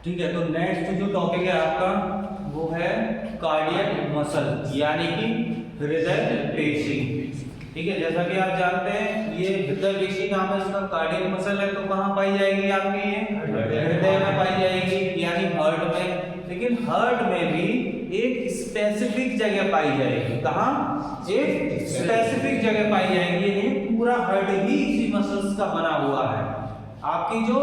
ठीक है, तो नेक्स्ट जो टॉपिक है आपका वो है कार्डियक मसल, यानी कि हृदय पेशी। ठीक है, जैसा कि आप जानते हैं ये हृदय पेशी नाम है इसका, कार्डियक मसल है, तो कहाँ पाई जाएगी आपकी? ये हृदय में पाई जाएगी, यानी हार्ट में। लेकिन हार्ट में भी एक स्पेसिफिक जगह पाई जाएगी। कहाँ? एक स्पेसिफिक जगह पाई जाएगी। ये पूरा हार्ट ही इसी मसल्स का बना हुआ है। आपकी जो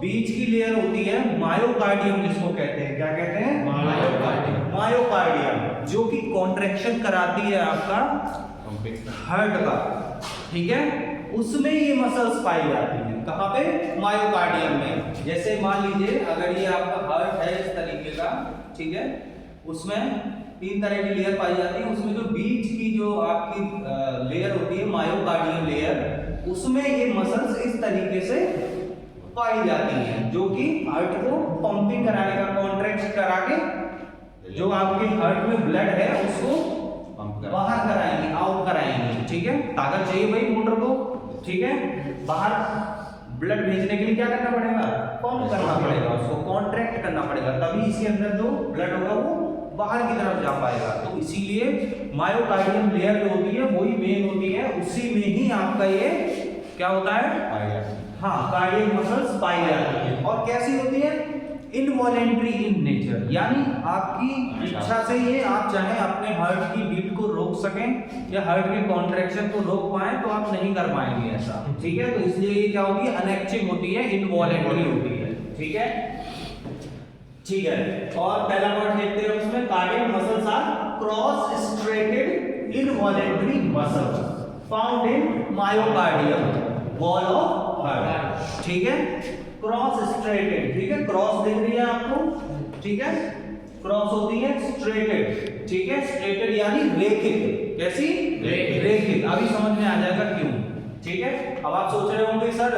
बीच की लेयर होती है मायोकार्डियम, जिसको कहते हैं, क्या कहते हैं? मायोकार्डियम। मायोकार्डियम जो कि कॉन्ट्रैक्शन कराती है आपका हार्ट का, ठीक है, उसमें ये मसल्स पाई जाती हैं। कहाँ पे? मायोकार्डियम में। जैसे मान लीजिए अगर ये आपका हार्ट है इस तरीके का, ठीक है, उसमें 3 तरह की लेयर पाई जाती है। उसमें जो बीच की जो आपकी लेयर होती है मायोकार्डियम लेयर, उसमें ये मसल्स इस तरीके से पाई जाती हैं, जो कि हार्ट को पंपिंग कराने का, कॉन्ट्रैक्ट करा के जो आपके हार्ट में ब्लड है उसको बाहर कराएंगे, आउट कराएंगे। ठीक है, ताकत चाहिए भाई मोटर को, ठीक है, बाहर ब्लड भेजने के लिए क्या करना पड़ेगा? पंप करना पड़ेगा, उसको कॉन्ट्रैक्ट करना पड़ेगा, तभी इसके अंदर जो ब्लड होगा वो बाहर की तरफ जा पाएगा। तो इसीलिए मायोकार्डियम लेयर जो होती है वही मेन होती है, उसी में ही आपका ये क्या होता है? हाँ, कार्डियक मसल्स पाई जाती है। और कैसी होती है? इनवॉलेंट्री इन नेचर, यानी आपकी इच्छा से ये आप चाहे अपने हार्ट की बीट को रोक सकें या हार्ट के कॉन्ट्रैक्शन को रोक पाएं तो आप नहीं कर पाएंगे ऐसा। ठीक है, तो इसलिए ये क्या होती है? अनैच्छिक होती है, इनवॉलेंट्री होती है। ठीक है, ठीक है। और पहला वर्ड देखते हैं उसमें, cardiac muscles are cross striated involuntary muscles found in myocardium wall of heart. ठीक है, क्रॉस स्ट्रेटेड, ठीक है, क्रॉस दिख रही है आपको, ठीक है, क्रॉस होती है स्ट्रेटेड, ठीक है, स्ट्रेटेड यानी रेखित। कैसी? रेखित। अभी समझ में आ जाएगा क्यों। ठीक है, अब आप सोच रहे होंगे सर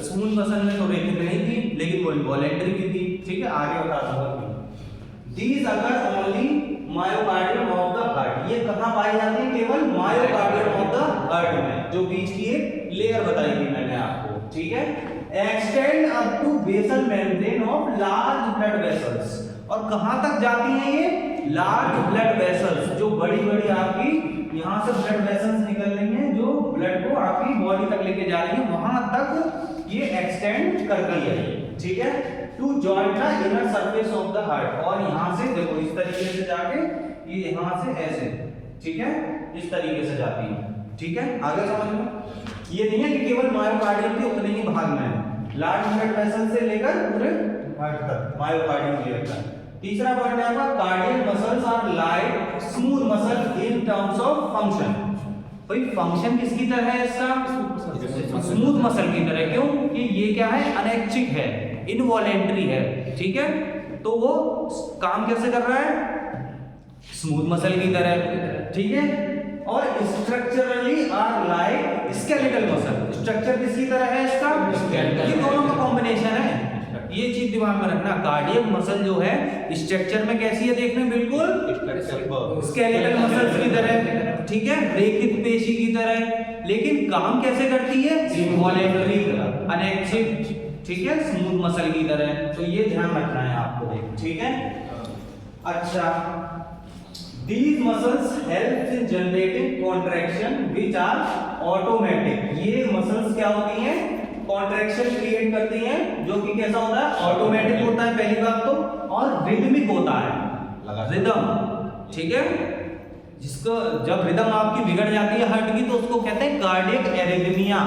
स्मूथ मसल में तो रेखित नहीं थी, लेकिन वो इनवॉलेंट्री भी थी। ठीक है, आगे बता दूंगा क्यों। दीज अगर only myocardium of the heart, ये कहां पाई जाती है? केवल मायोकार्डियम ऑफ द हार्ट में, जो बीच की एक लेयर बताई थी मैंने आपको। ठीक है, extend up to basal membrane of large blood vessels, और कहां तक जाती हैं ये? लार्ज ब्लड वेसल्स, जो बड़ी बड़ी आपकी यहां से ब्लड वेसल्स निकल रही हैं, जो ब्लड को आपकी बॉडी तक लेके जा रही है, वहां तक ये एक्सटेंड करती है। ठीक है, to join the inner surface of the heart, और यहां से देखो इस तरीके से जाके ये यहां से ऐसे, ठीक है, इस तरीके से जाती है। ठीक है, आगे समझ लो। ये नहीं है कि केवल मायोकार्डियम के उतने ही भाग में है, लार्ज ब्लड वेसल से लेकर पूरे हार्ट तक मायोकार्डियम लेयर तक। तीसरा पॉइंट है आपका, cardiac muscles are like smooth muscle in terms of function. भाई फंक्शन किसकी तरह है इसका? स्मूथ मसल की तरह। क्यों? कि ये क्या है? अनैच्छिक है, इनवॉलेंट्री है। ठीक है, तो वो काम कैसे कर रहा है? स्मूथ मसल की तरह। ठीक है, और structurally are like skeletal muscle. Structure किसकी तरह है इसका? ये दोनों का कॉम्बिनेशन है, ये चीज दिमाग में रखना। कार्डियक मसल जो है स्ट्रक्चर में कैसी है देखने? बिल्कुल स्केलेटल मसल्स की तरह, ठीक है, रेखित पेशी की तरह। लेकिन काम कैसे करती है? इनवॉलेंट्री, अनैच्छिक, ठीक है, स्मूथ मसल की तरह। तो ये ध्यान रखना है आपको, ठीक है। अच्छा, these muscles help in generating contraction which are automatic। ये मसल्स क्या होती हैं? कॉन्ट्रैक्शन क्रिएट करती हैं, जो कि कैसा होता है? ऑटोमेटिक होता है पहली बात तो, और रिदमिक होता है, रिदम। ठीक है, जिसको जब रिदम आपकी बिगड़ जाती है हार्ट की तो उसको कहते हैं कार्डियक एरिथमिया।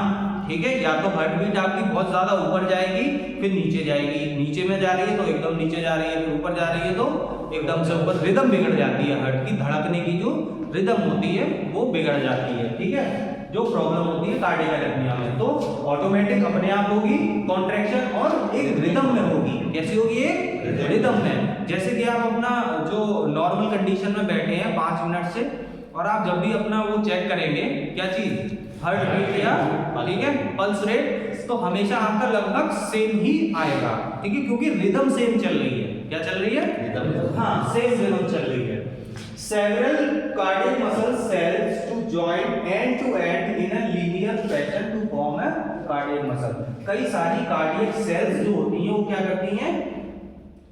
ठीक है, या तो हार्ट बीट आपकी बहुत ज्यादा ऊपर जाएगी फिर नीचे जाएगी, नीचे में जा रही है तो एकदम नीचे जा रही है, फिर ऊपर जा रही है तो एकदम से ऊपर। रिदम बिगड़ जाती है हार्ट की, धड़कने की जो रिदम होती है वो बिगड़ जाती है। ठीक है, जो प्रॉब्लम होती है कार्डियक एरिथमिया में, तो ऑटोमेटिक अपने आप होगी कॉन्ट्रैक्शन, और एक रिदम में होगी। कैसी होगी? एक रिदम में। जैसे कि आप अपना जो नॉर्मल कंडीशन में बैठे हैं 5 मिनट से, और आप जब भी अपना वो चेक करेंगे क्या चीज? हार्ट बीट या ठीक है पल्स रेट, तो हमेशा आपका लगभग सेम ही आएगा। ठीक है, क्योंकि रिदम सेम चल रही है। क्या चल रही है? रिदम। हाँ, सेम रिदम चल रही है। Several cardiac muscle cells to join end to end in a linear fashion to form a cardiac muscle। कई सारी कार्डियक सेल्स जो होती हैं वो क्या करती हैं?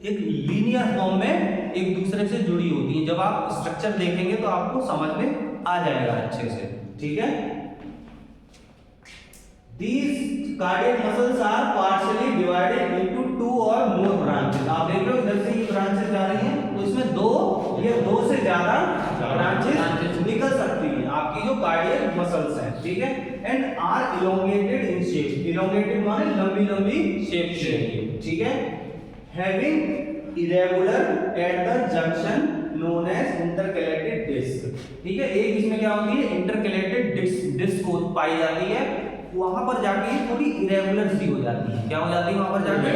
एक लीनियर फॉर्म में एक दूसरे से जुड़ी होती है। जब आप स्ट्रक्चर देखेंगे तो आपको समझ में आ जाएगा अच्छे से, ठीक है। These cardiac muscles are partially divided into two or more branches। आप देख रहे हो इधर से ये ब्रांचेस जा रही हैं, तो इसमें दो से ज्यादा ब्रांचेस निकल सकती हैं आपकी जो कार्डियक मसल्स हैं, ठीक है। And are elongated in shape, elongated माने लंबी लंबी शेप से, ठीक है। Having irregular at the junction known as intercalated disc, ठीक है। एक इसमें क्या होती है, इंटरकैलेटेड डिस्क पाई जाती है, वहां पर जाके थोड़ी इरेगुलर सी हो जाती है। क्या हो जाती है वहां पर जाके?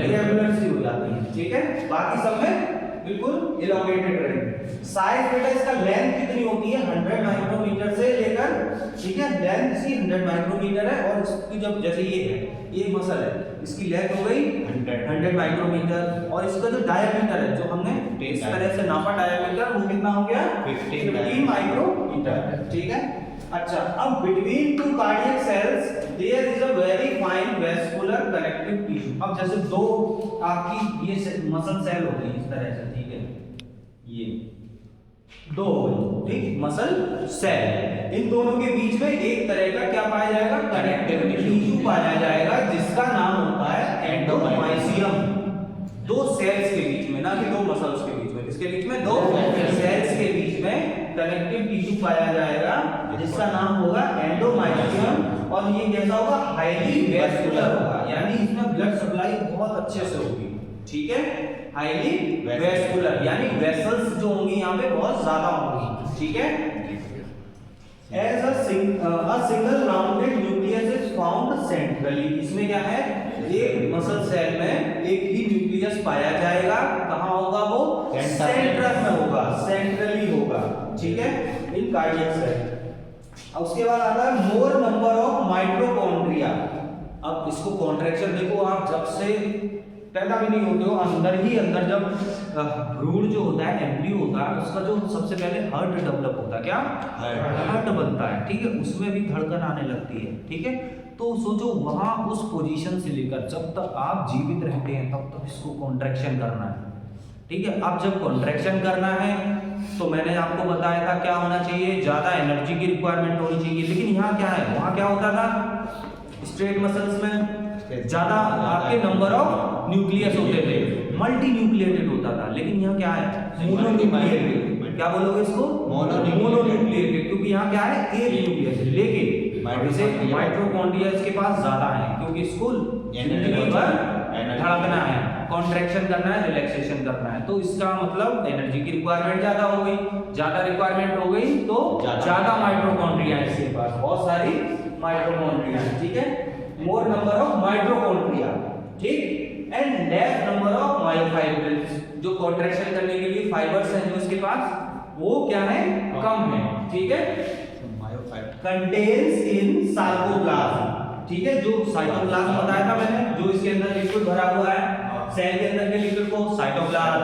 इरेगुलर सी हो जाती है, ठीक है। बाकी सब में बिल्कुल इलोंगेटेड रहेगी। साइज बेटा इसका लेंथ कितनी होती है, 100 माइक्रोमीटर से लेकर, ठीक है। लेंथ इसकी 100 माइक्रोमीटर है, और इसकी जब जैसे ये मसल है, इसकी लेंथ हो गई 100 माइक्रोमीटर, और इसका जो डायमीटर है, जो हमने इस तरह से नापा डायमीटर, वो कितना हो गया 15 माइक्रोमीटर, ठीक है। अच्छा, अब between two cardiac cells there is a very fine vascular connective tissue. अब जैसे दो आपकी ये मसल सेल होती है इस तरह से, ठीक है, ये दो हो गई, ठीक, मसल सेल। इन दोनों के बीच में एक तरह का क्या पाया जाएगा, कनेक्टिव टिश्यू पाया जाएगा, जिसका नाम होता है एंडोमाइसियम। दो सेल्स के बीच में, ना कि दो मसल्स के बीच में, इसके बीच में दो सेल्स के बीच में कनेक्टिव टिश्यू पाया जाएगा, जिसका नाम होगा एंडोमाइसियम। और ये कैसा होगा, हाईली वेस्कुलर होगा, यानी इसमें ब्लड सप्लाई बहुत अच्छे से होगी, ठीक है। हाईली वेस्कुलर यानी वेसल्स जो होंगी यहाँ पे बहुत ज्यादा होंगी, ठीक है। As a single rounded nucleus is found centrally. इसमें क्या है, एक मसल सेल में एक ही न्यूक्लियस पाया जाएगा। कहाँ होगा वो, सेंट्रल में होगा, सेंट्रली होगा, ठीक है, इन कार्डियक सेल। अब उसके बाद आता है मोर नंबर ऑफ माइटोकॉन्ड्रिया। अब इसको कॉन्ट्रैक्शन देखो, आप जब से पैदा भी नहीं होते हो, अंदर जब भ्रूण जो होता है, एम्ब्रियो होता है, उसका जो सबसे पहले हार्ट डेवलप होता है, क्या हार्ट बनता है, ठीक है। उसमें भी धड़कन आने लगती है, ठीक है। तो सोचो वहां उस पोजीशन से लेकर जब तक आप जीवित रहते हैं तब तक इसको कॉन्ट्रैक्शन करना है, ठीक है। अब जब कॉन्ट्रैक्शन करना है तो मैंने आपको बताया था क्या होना चाहिए, ज्यादा एनर्जी की रिक्वायरमेंट होनी चाहिए। लेकिन यहाँ क्या है, वहां क्या होता था, स्ट्रेट मसल्स में ज्यादा आपके नंबर ऑफ न्यूक्लियस होते थे, मल्टी न्यूक्लिएटेड होता था। लेकिन यहाँ क्या है, मोनोन्यूक्लिएटेड। क्या बोलोगे इसको, मोनोन्यूक्लिएटेड, क्योंकि यहाँ क्या है, एक न्यूक्लियस है। लेकिन जैसे माइटोकॉन्ड्रिया के पास ज्यादा है, क्योंकि इसको धड़कना है, कॉन्ट्रैक्शन करना है, रिलैक्सेशन करना है, तो इसका मतलब एनर्जी की रिक्वायरमेंट ज्यादा हो गई। ज्यादा रिक्वायरमेंट हो गई तो ज्यादा माइटोकॉन्ड्रिया है इसके पास, बहुत सारी माइटोकॉन्ड्रिया, ठीक है। मोर नंबर ऑफ माइटोकॉन्ड्रिया, ठीक, and less number of myofibrils. जो कॉन्ट्रैक्शन करने के लिए फाइबर्स हैं जो इसके पास, वो क्या है, कम है, ठीक है। कंटेन्स इन सार्कोप्लाज्म, ठीक है। जो साइटोप्लाज्म बताया था मैंने, जो इसके अंदर लिक्विड भरा हुआ है, सेल के अंदर के लिक्विड को साइटोप्लाज्म,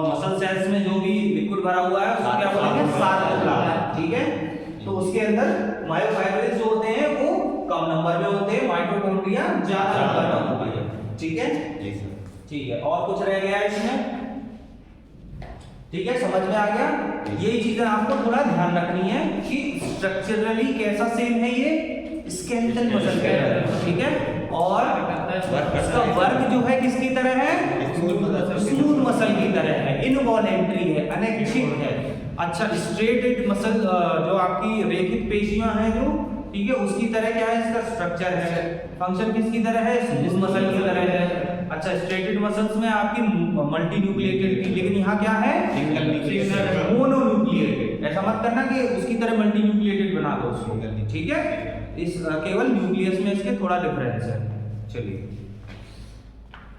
मसल सेल्स में जो भी लिक्विड भरा हुआ है उसको क्या बोलेंगे, सार्कोप्लाज्म, ठीक है। तो उसके अंदर मायोफाइब्रिल्स जो होते हैं वो कम नंबर में होते हैं, माइटोकॉन्ड्रिया ज्यादा नंबर में होती है, ठीक है, ठीक है। और कुछ रह गया इसमें, ठीक है, समझ में आ गया। यही चीजें आपको थोड़ा ध्यान रखनी है कि स्ट्रक्चरली कैसा सेम है ये स्केलेटल मसल के तरह, ठीक है। और इसका वर्क जो है किसकी तरह है, स्मूथ मसल की तरह है, इनवॉलेंट्री है, अनैच्छिक है। अच्छा, स्ट्रेटेड मसल जो आपकी रेखित पेशियां हैं जो, ठीक है, उसकी तरह क्या है इसका स्ट्रक्चर है। फंक्शन किसकी तरह है, स्मूथ मसल की तरह है। अच्छा, स्ट्रेटेड मसल्स में आपकी मल्टी न्यूक्लिएटेड थी, लेकिन यहाँ क्या है, मोनोन्यूक्लिएटेड। ऐसा मत करना कि उसकी तरह मल्टी न्यूक्लिएटेड बना दो उसको, ठीक है। इस केवल न्यूक्लियस में इसके थोड़ा डिफरेंस है। चलिए।